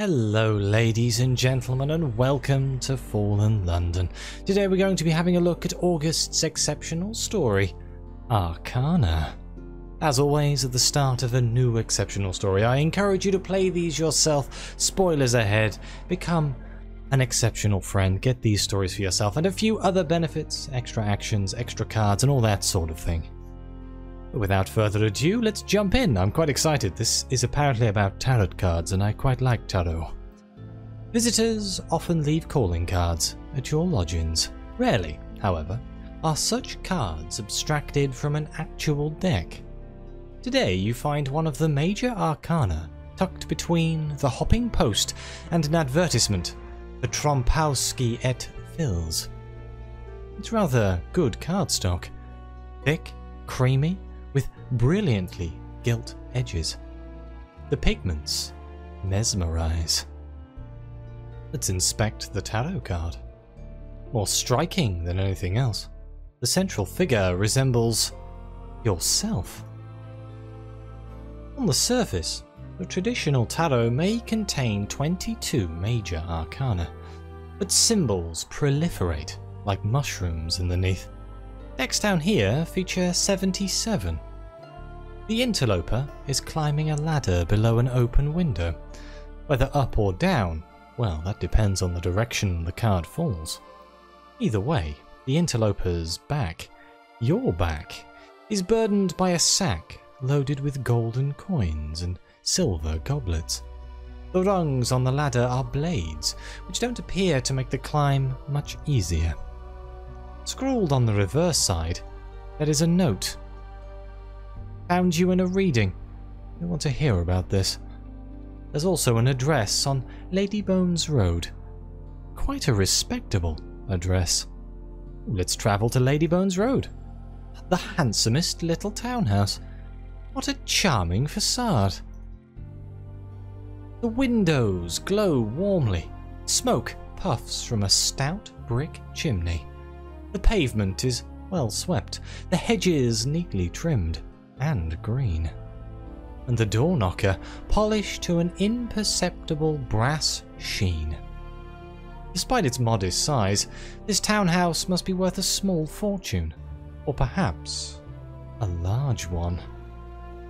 Hello ladies and gentlemen, and welcome to Fallen London. Today we're going to be having a look at August's exceptional story, Arcana. As always, at the start of a new exceptional story, I encourage you to play these yourself. Spoilers ahead. Become an exceptional friend, get these stories for yourself, and a few other benefits, extra actions, extra cards, and all that sort of thing. But without further ado, let's jump in. I'm quite excited. This is apparently about tarot cards, and I quite like tarot. Visitors often leave calling cards at your lodgings. Rarely, however, are such cards abstracted from an actual deck. Today you find one of the major arcana tucked between the hopping post and an advertisement for Trompowsky et Fils. It's rather good cardstock. Thick, creamy, with brilliantly gilt edges. The pigments mesmerize. Let's inspect the tarot card. More striking than anything else, the central figure resembles yourself. On the surface, the traditional tarot may contain 22 major arcana, but symbols proliferate like mushrooms underneath. Decks down here feature 77. The interloper is climbing a ladder below an open window. Whether up or down, well, that depends on the direction the card falls. Either way, the interloper's back, your back, is burdened by a sack loaded with golden coins and silver goblets. The rungs on the ladder are blades, which don't appear to make the climb much easier. Scrawled on the reverse side, there is a note. Found you in a reading. I want to hear about this. There's also an address on Ladybones Road. Quite a respectable address. Let's travel to Ladybones Road. The handsomest little townhouse. What a charming facade. The windows glow warmly. Smoke puffs from a stout brick chimney. The pavement is well swept, the hedges neatly trimmed and green, and the door knocker polished to an imperceptible brass sheen. Despite its modest size, this townhouse must be worth a small fortune, or perhaps a large one.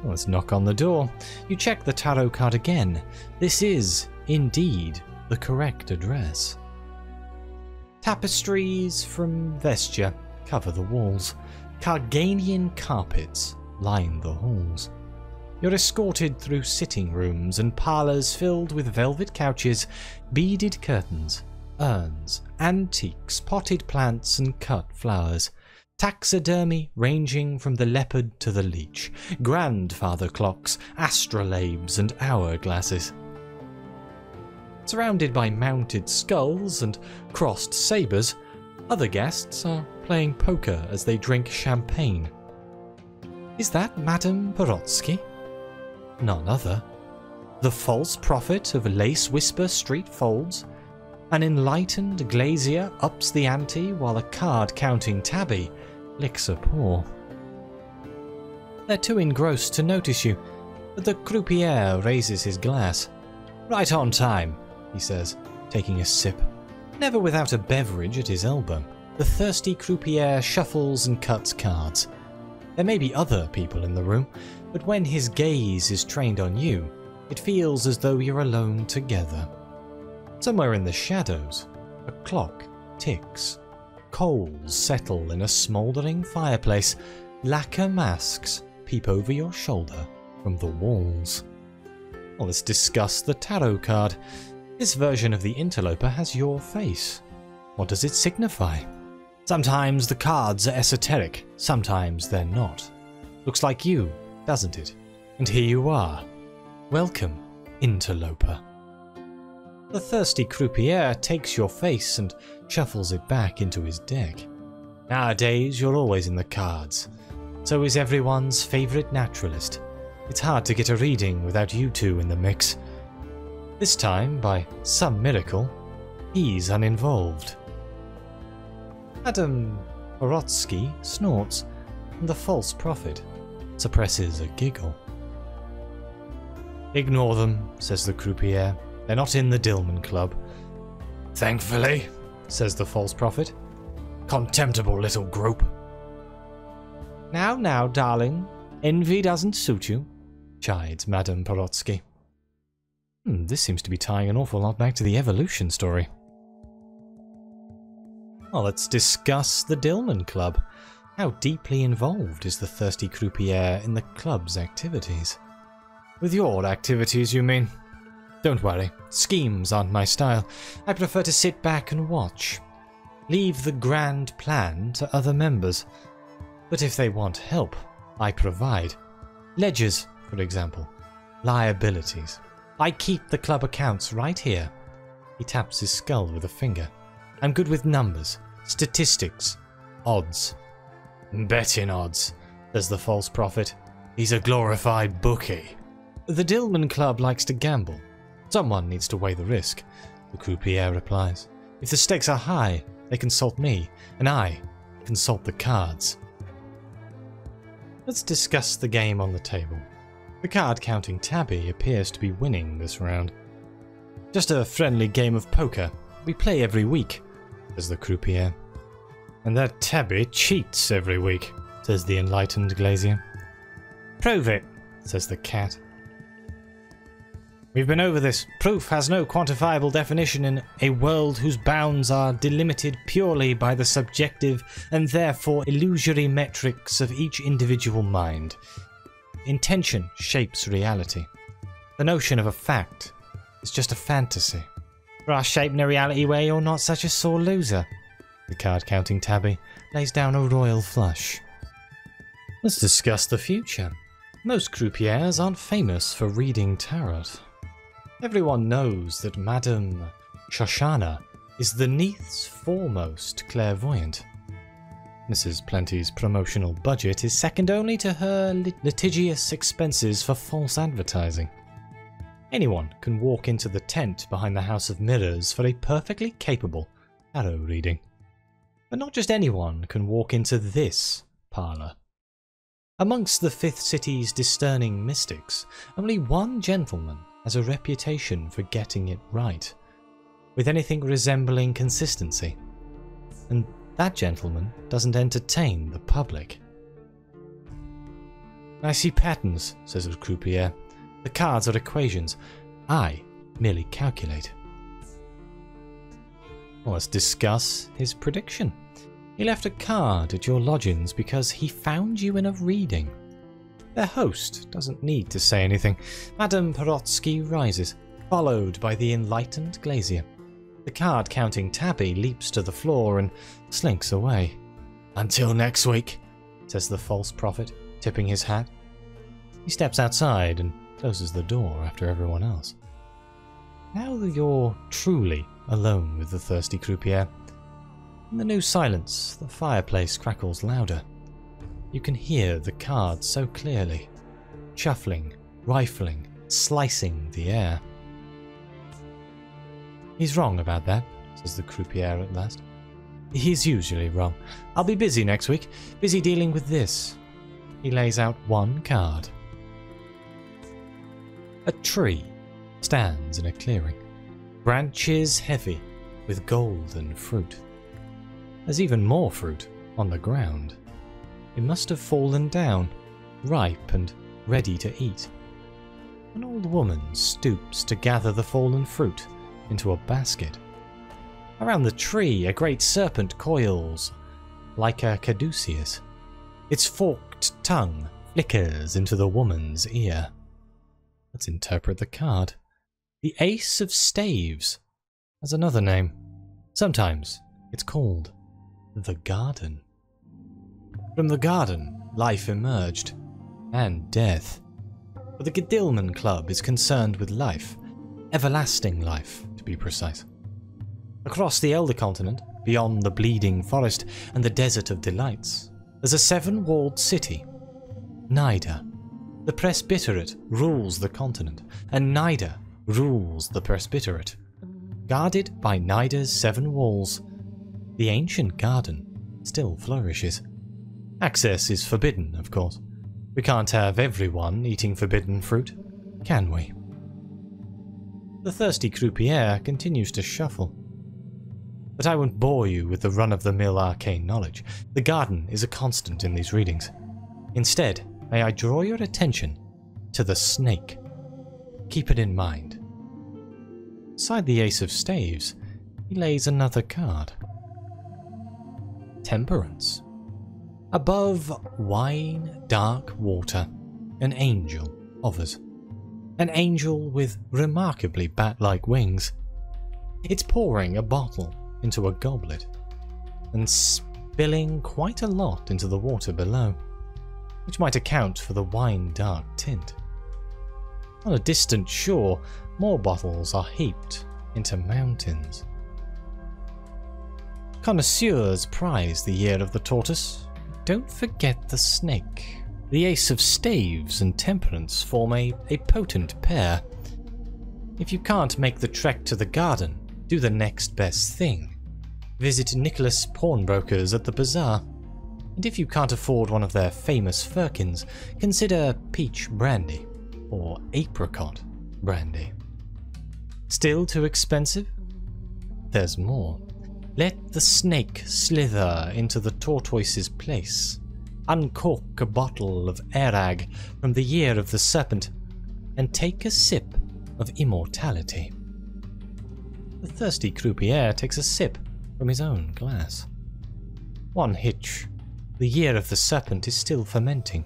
Let's knock on the door. You check the tarot card again. This is, indeed, the correct address. Tapestries from Vestia cover the walls. Carganian carpets line the halls. You're escorted through sitting rooms and parlours filled with velvet couches, beaded curtains, urns, antiques, potted plants and cut flowers. Taxidermy ranging from the leopard to the leech. Grandfather clocks, astrolabes and hourglasses. Surrounded by mounted skulls and crossed sabres, other guests are playing poker as they drink champagne. Is that Madame Porotsky? None other. The false prophet of Lace Whisper Street folds. An enlightened glazier ups the ante while a card-counting tabby licks a paw. They're too engrossed to notice you, but the croupier raises his glass. Right on time, he says, taking a sip. Never without a beverage at his elbow, the thirsty croupier shuffles and cuts cards. There may be other people in the room, but when his gaze is trained on you, it feels as though you're alone together. Somewhere in the shadows, a clock ticks. Coals settle in a smouldering fireplace. Lacquer masks peep over your shoulder from the walls. Well, let's discuss the tarot card. This version of the interloper has your face. What does it signify? Sometimes the cards are esoteric, sometimes they're not. Looks like you, doesn't it? And here you are. Welcome, interloper. The thirsty croupier takes your face and shuffles it back into his deck. Nowadays, you're always in the cards. So is everyone's favourite naturalist. It's hard to get a reading without you two in the mix. This time, by some miracle, he's uninvolved. Madame Porotsky snorts, and the false prophet suppresses a giggle. Ignore them, says the croupier. They're not in the Dillman Club. Thankfully, says the false prophet. Contemptible little group. Now, darling. Envy doesn't suit you, chides Madame Porotsky. This seems to be tying an awful lot back to the evolution story. Well, let's discuss the Dillman Club. How deeply involved is the Thirsty Croupier in the club's activities? With your activities, you mean? Don't worry, schemes aren't my style. I prefer to sit back and watch. Leave the grand plan to other members. But if they want help, I provide. Ledgers, for example. Liabilities. I keep the club accounts right here. He taps his skull with a finger. I'm good with numbers, statistics, odds. Betting odds, says the false prophet. He's a glorified bookie. The Dillman Club likes to gamble. Someone needs to weigh the risk, the croupier replies. If the stakes are high, they consult me, and I consult the cards. Let's discuss the game on the table. The card-counting tabby appears to be winning this round. Just a friendly game of poker. We play every week, says the croupier. And that tabby cheats every week, says the enlightened glazier. Prove it, says the cat. We've been over this. Proof has no quantifiable definition in a world whose bounds are delimited purely by the subjective and therefore illusory metrics of each individual mind. Intention shapes reality. The notion of a fact is just a fantasy. For our shaping a reality where you're not such a sore loser. The card-counting tabby lays down a royal flush. Let's discuss the future. Most croupiers aren't famous for reading tarot. Everyone knows that Madame Shoshana is the Neath's foremost clairvoyant. Mrs. Plenty's promotional budget is second only to her litigious expenses for false advertising. Anyone can walk into the tent behind the House of Mirrors for a perfectly capable tarot reading. But not just anyone can walk into this parlour. Amongst the Fifth City's discerning mystics, only one gentleman has a reputation for getting it right, with anything resembling consistency. And that gentleman doesn't entertain the public. I see patterns, says the croupier. The cards are equations. I merely calculate. Well, let's discuss his prediction. He left a card at your lodgings because he found you in a reading. Their host doesn't need to say anything. Madame Porotsky rises, followed by the enlightened glazier. The card-counting tabby leaps to the floor and slinks away. Until next week, says the false prophet, tipping his hat. He steps outside and closes the door after everyone else. Now that you're truly alone with the thirsty croupier, in the new silence, the fireplace crackles louder. You can hear the cards so clearly, shuffling, rifling, slicing the air. He's wrong about that, says the croupier at last. He's usually wrong. I'll be busy next week, busy dealing with this. He lays out one card. A tree stands in a clearing, branches heavy with golden fruit. There's even more fruit on the ground. It must have fallen down, ripe and ready to eat. An old woman stoops to gather the fallen fruit into a basket. Around the tree, a great serpent coils like a caduceus. Its forked tongue flickers into the woman's ear. Let's interpret the card. The Ace of Staves has another name. Sometimes it's called the Garden. From the garden, life emerged, and death. But the Dillman Club is concerned with life, everlasting life, to be precise. Across the Elder Continent, beyond the bleeding forest and the desert of delights, there's a seven-walled city, Nida. The Presbyterate rules the continent, and Nida rules the Presbyterate. Guarded by Nida's seven walls, the ancient garden still flourishes. Access is forbidden, of course. We can't have everyone eating forbidden fruit, can we? The Thirsty Croupier continues to shuffle. But I won't bore you with the run-of-the-mill arcane knowledge. The garden is a constant in these readings. Instead, may I draw your attention to the snake. Keep it in mind. Beside the Ace of Staves, he lays another card. Temperance. Above wine, dark water, an angel hovers. An angel with remarkably bat-like wings. It's pouring a bottle into a goblet and spilling quite a lot into the water below, which might account for the wine-dark tint. On a distant shore, more bottles are heaped into mountains. Connoisseurs prize the year of the tortoise. Don't forget the snake. The Ace of Staves and Temperance form a potent pair. If you can't make the trek to the garden, do the next best thing. Visit Nicholas Pawnbrokers at the bazaar. And if you can't afford one of their famous firkins, consider peach brandy or apricot brandy. Still too expensive? There's more. Let the snake slither into the tortoise's place. Uncork a bottle of Airag from the year of the Serpent and take a sip of immortality. The Thirsty Croupier takes a sip from his own glass. One hitch. The year of the Serpent is still fermenting.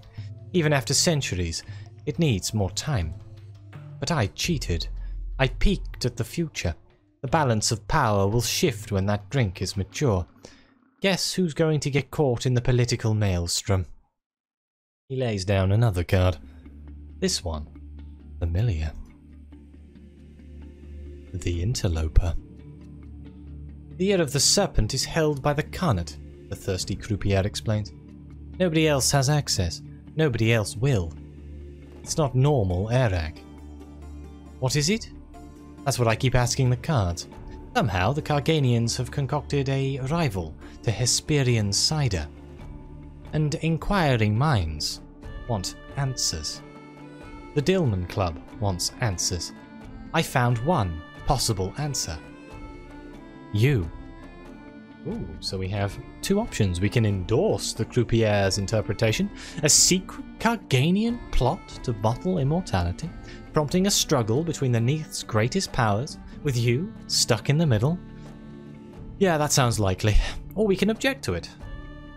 Even after centuries, it needs more time. But I cheated. I peeked at the future. The balance of power will shift when that drink is mature. Guess who's going to get caught in the political maelstrom? He lays down another card. This one, familiar. The Interloper. The year of the Serpent is held by the Carnet, the Thirsty Croupier explains. Nobody else has access. Nobody else will. It's not normal Airag. What is it? That's what I keep asking the cards. Somehow the Carganians have concocted a rival to Hesperian cider. And inquiring minds want answers. The Dillman Club wants answers. I found one possible answer. You. Ooh, so we have two options. We can endorse the Croupier's interpretation, a secret Carganian plot to bottle immortality, prompting a struggle between the Neath's greatest powers, with you stuck in the middle. Yeah, that sounds likely. Or we can object to it.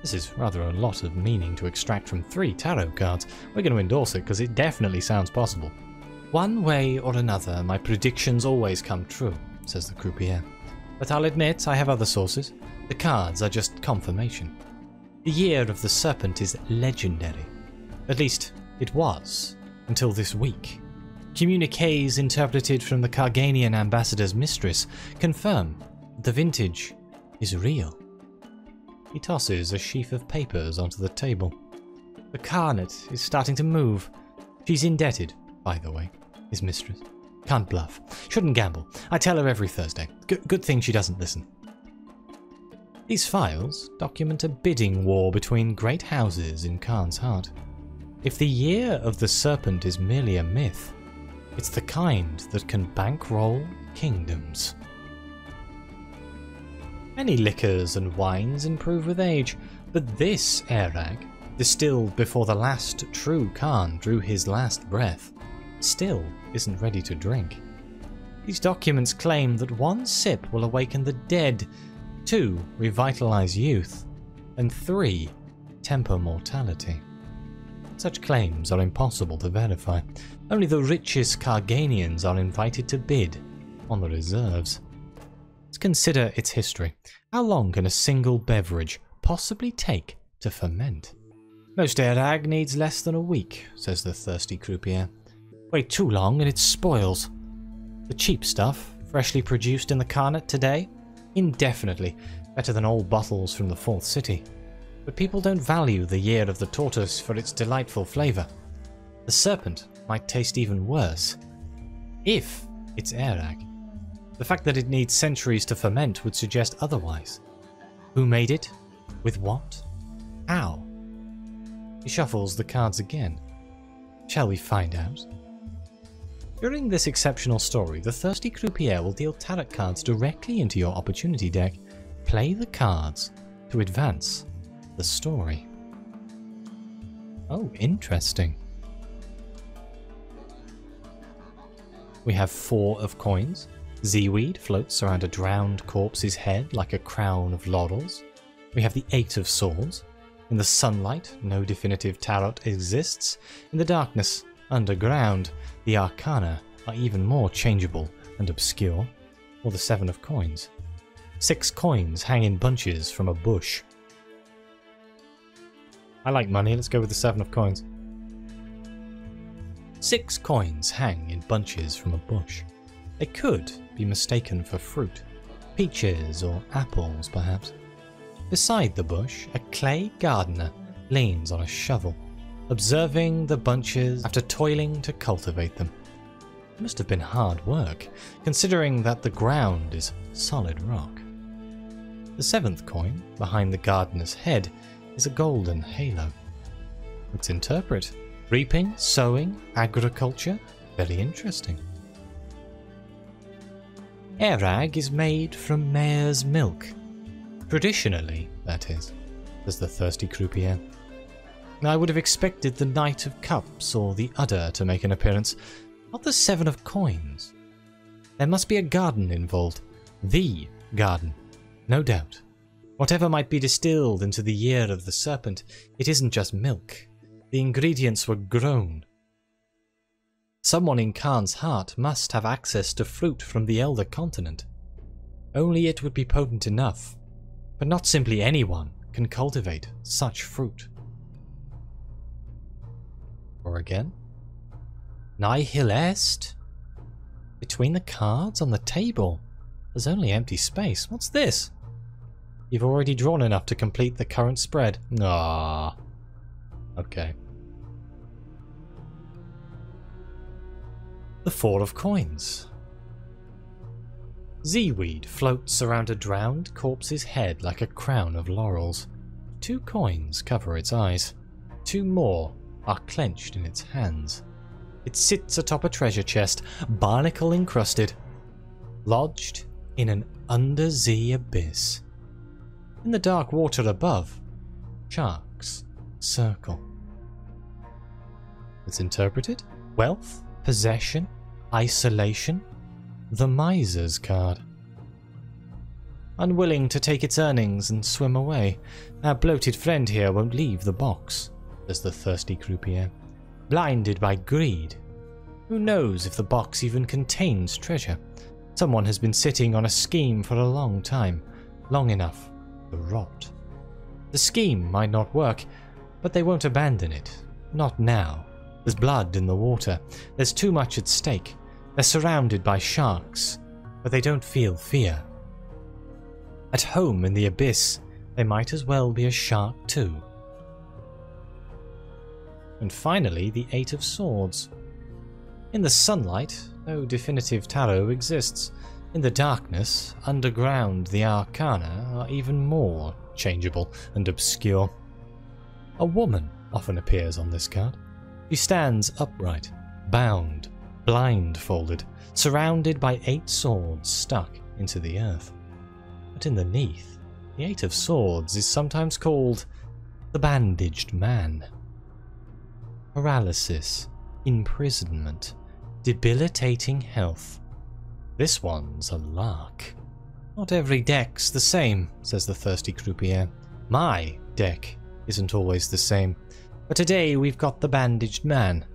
This is rather a lot of meaning to extract from 3 tarot cards. We're going to endorse it because it definitely sounds possible. One way or another, my predictions always come true, says the Croupier. But I'll admit I have other sources. The cards are just confirmation. The year of the Serpent is legendary. At least, it was, until this week. Communiques interpreted from the Carganian ambassador's mistress confirm that the vintage is real. He tosses a sheaf of papers onto the table. The Carnet is starting to move. She's indebted, by the way, his mistress. Can't bluff. Shouldn't gamble. I tell her every Thursday. Good thing she doesn't listen. These files document a bidding war between great houses in Khan's heart. If the year of the Serpent is merely a myth, it's the kind that can bankroll kingdoms. Many liquors and wines improve with age, but this Airag, distilled before the last true Khan drew his last breath, still isn't ready to drink. These documents claim that 1 sip will awaken the dead, 2 revitalize youth, and 3 temper mortality. Such claims are impossible to verify. Only the richest Carganians are invited to bid on the reserves. Let's consider its history. How long can a single beverage possibly take to ferment? Most Airag needs less than a week, says the Thirsty Croupier. Wait too long and it spoils. The cheap stuff, freshly produced in the Carnet today, indefinitely better than old bottles from the 4th city. But people don't value the year of the tortoise for its delightful flavour. The Serpent might taste even worse, if it's Airag. The fact that it needs centuries to ferment would suggest otherwise. Who made it? With what? How? He shuffles the cards again. Shall we find out? During this exceptional story, the Thirsty Croupier will deal tarot cards directly into your opportunity deck. Play the cards to advance the story. Oh, interesting. We have 4 of coins. Seaweed floats around a drowned corpse's head like a crown of laurels. We have the 8 of swords. In the sunlight, no definitive tarot exists. In the darkness, underground, the Arcana are even more changeable and obscure. Or the 7 of coins. 6 coins hang in bunches from a bush. I like money, let's go with the 7 of coins. 6 coins hang in bunches from a bush. They could be mistaken for fruit. Peaches or apples, perhaps. Beside the bush, a clay gardener leans on a shovel, observing the bunches after toiling to cultivate them. It must have been hard work, considering that the ground is solid rock. The 7th coin, behind the gardener's head, is a golden halo. Let's interpret. Reaping, sowing, agriculture. Very interesting. Airag is made from mare's milk. Traditionally, that is, says the Thirsty Croupier. I would have expected the Knight of Cups or the Udder to make an appearance, not the 7 of coins. There must be a garden involved. The garden, no doubt. Whatever might be distilled into the year of the Serpent, it isn't just milk. The ingredients were grown. Someone in Khan's heart must have access to fruit from the Elder Continent. Only it would be potent enough. But not simply anyone can cultivate such fruit. Or again? Nihil est? Between the cards on the table, there's only empty space. What's this? You've already drawn enough to complete the current spread. Ah. Okay. The 4 of coins. Seaweed floats around a drowned corpse's head like a crown of laurels. 2 coins cover its eyes. 2 more are clenched in its hands. It sits atop a treasure chest, barnacle encrusted, lodged in an undersea abyss. In the dark water above, sharks circle. It's interpreted: wealth, possession, isolation. The Miser's card. Unwilling to take its earnings and swim away, our bloated friend here won't leave the box, says the Thirsty Croupier. Blinded by greed. Who knows if the box even contains treasure? Someone has been sitting on a scheme for a long time, long enough to rot. The scheme might not work, but they won't abandon it. Not now. There's blood in the water. There's too much at stake. They're surrounded by sharks, but they don't feel fear. At home in the abyss, they might as well be a shark too. And finally, the 8 of Swords. In the sunlight, no definitive tarot exists. In the darkness, underground, the Arcana are even more changeable and obscure. A woman often appears on this card. She stands upright, bound, blindfolded, surrounded by 8 swords stuck into the earth. But underneath, the 8 of Swords is sometimes called the Bandaged Man. Paralysis, imprisonment, debilitating health. This one's a lark. Not every deck's the same, says the Thirsty Croupier. My deck isn't always the same, but today we've got the Bandaged Man.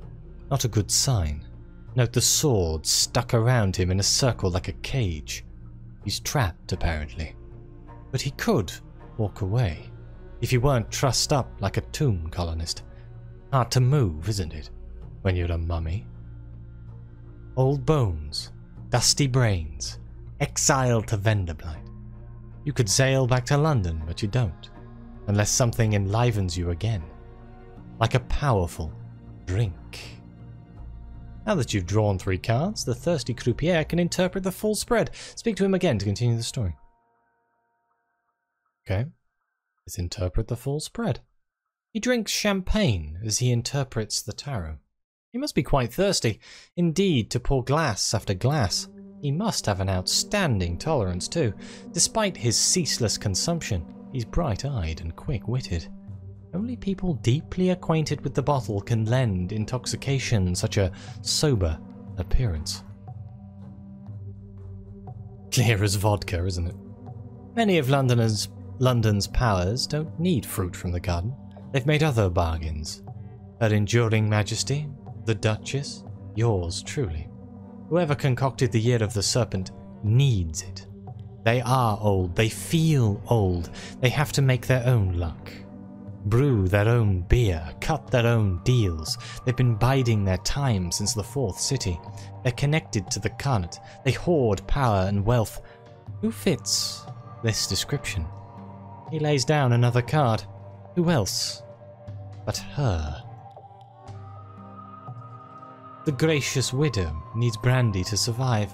Not a good sign. Note the swords stuck around him in a circle like a cage. He's trapped, apparently. But he could walk away, if he weren't trussed up like a tomb colonist. Hard to move, isn't it, when you're a mummy? Old bones, dusty brains, exiled to Venderblight. You could sail back to London, but you don't, unless something enlivens you again. Like a powerful drink. Now that you've drawn 3 cards, the Thirsty Croupier can interpret the full spread. Speak to him again to continue the story. Okay, let's interpret the full spread. He drinks champagne as he interprets the tarot. He must be quite thirsty. Indeed, to pour glass after glass. He must have an outstanding tolerance too. Despite his ceaseless consumption, he's bright-eyed and quick-witted. Only people deeply acquainted with the bottle can lend intoxication such a sober appearance. Clear as vodka, isn't it? Many of London's powers don't need fruit from the garden. They've made other bargains. Her enduring majesty, the Duchess, yours truly. Whoever concocted the Year of the Serpent needs it. They are old, they feel old, they have to make their own luck. Brew their own beer, cut their own deals. They've been biding their time since the Fourth City. They're connected to the Carnet. They hoard power and wealth. Who fits this description? He lays down another card. Who else but her? The gracious widow needs brandy to survive,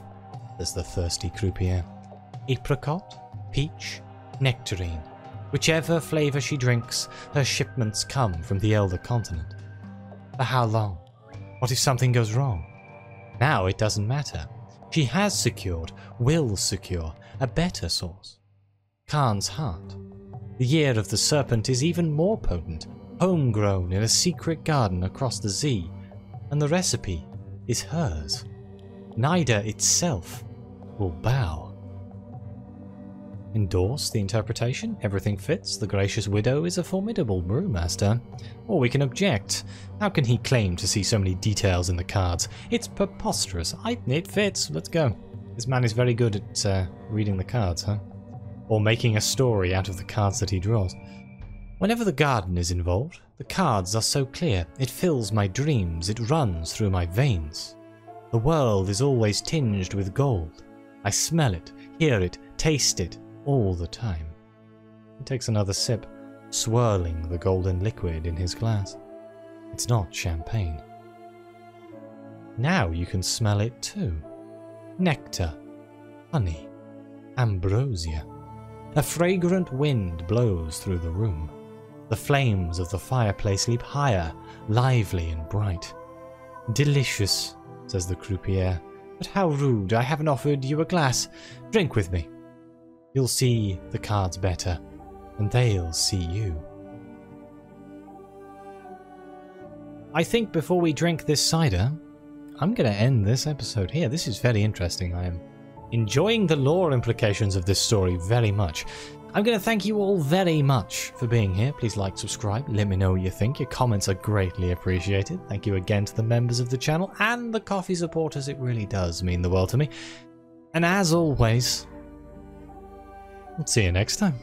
says the Thirsty Croupier. Apricot, peach, nectarine. Whichever flavour she drinks, her shipments come from the elder continent. For how long? What if something goes wrong? Now it doesn't matter. She has secured, will secure, a better source. Khan's heart. The Year of the Serpent is even more potent, homegrown in a secret garden across the Zee, and the recipe is hers. Nida itself will bow. Endorse the interpretation, everything fits, the gracious widow is a formidable brewmaster. Or we can object. How can he claim to see so many details in the cards? It's preposterous. It fits, let's go. This man is very good at reading the cards, huh? Or making a story out of the cards that he draws. Whenever the garden is involved, the cards are so clear, it fills my dreams, it runs through my veins. The world is always tinged with gold. I smell it, hear it, taste it, all the time. He takes another sip, swirling the golden liquid in his glass. It's not champagne. Now you can smell it too. Nectar, honey, ambrosia. A fragrant wind blows through the room. The flames of the fireplace leap higher, lively and bright. Delicious, says the croupier. But how rude, I haven't offered you a glass. Drink with me. You'll see the cards better, and they'll see you. I think before we drink this cider, I'm going to end this episode here. This is very interesting. I am enjoying the lore implications of this story very much. I'm going to thank you all very much for being here. Please like, subscribe, let me know what you think. Your comments are greatly appreciated. Thank you again to the members of the channel and the coffee supporters. It really does mean the world to me. And as always, I'll see you next time.